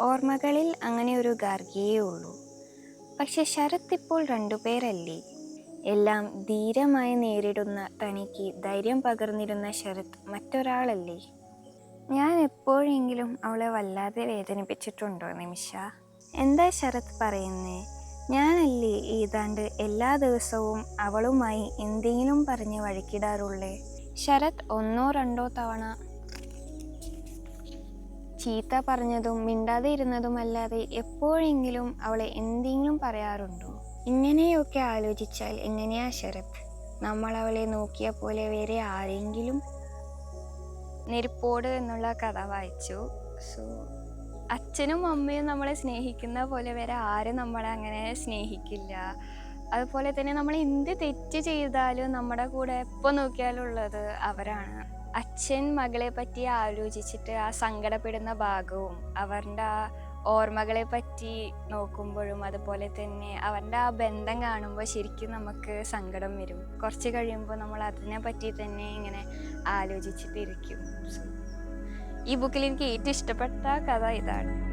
ഓർമ്മകളിൽ അങ്ങനെ ഒരു ഗാർഗിയേ ഉള്ളൂ. പക്ഷെ ശരത് ഇപ്പോൾ രണ്ടുപേരല്ലേ? എല്ലാം ധീരമായി നേരിടുന്ന തനിക്ക് ധൈര്യം പകർന്നിരുന്ന ശരത് മറ്റൊരാളല്ലേ? ഞാൻ എപ്പോഴെങ്കിലും അവളെ വല്ലാതെ വേദനിപ്പിച്ചിട്ടുണ്ടോ നിമിഷ? എന്താ ശരത് പറയുന്നേ? ഞാനല്ലേ ഏതാണ്ട് എല്ലാ ദിവസവും അവളുമായി എന്തെങ്കിലും പറഞ്ഞ് വഴക്കിടാറുള്ളേ. ശരത് ഒന്നോ രണ്ടോ തവണ ചീത്ത പറഞ്ഞതും മിണ്ടാതെ ഇരുന്നതുമല്ലാതെ എപ്പോഴെങ്കിലും അവളെ എന്തെങ്കിലും പറയാറുണ്ടോ? ഇങ്ങനെയൊക്കെ ആലോചിച്ചാൽ എങ്ങനെയാ ശരത് നമ്മൾ അവളെ നോക്കിയ പോലെ വേറെ ആരെങ്കിലും? നെരുപ്പോട് എന്നുള്ള കഥ വായിച്ചു. സോ അച്ഛനും അമ്മയും നമ്മളെ സ്നേഹിക്കുന്ന പോലെ വേറെ ആരും നമ്മളെ അങ്ങനെ സ്നേഹിക്കില്ല. അതുപോലെ തന്നെ നമ്മൾ എന്ത് തെറ്റ് ചെയ്താലും നമ്മുടെ കൂടെ എപ്പോൾ നോക്കിയാലും ഉള്ളത് അവരാണ്. അച്ഛൻ മകളെ പറ്റി ആലോചിച്ചിട്ട് ആ സങ്കടപ്പെടുന്ന ഭാഗവും അവരുടെ ആ ഓർമ്മകളെ പറ്റി നോക്കുമ്പോഴും അതുപോലെ തന്നെ അവരുടെ ആ ബന്ധം കാണുമ്പോൾ ശരിക്കും നമുക്ക് സങ്കടം വരും. കുറച്ച് കഴിയുമ്പോൾ നമ്മൾ അതിനെ പറ്റി തന്നെ ഇങ്ങനെ ആലോചിച്ചിട്ടിരിക്കും. ഈ ബുക്കിൽ എനിക്ക് ഏറ്റവും ഇഷ്ടപ്പെട്ട കഥ ഇതാണ്.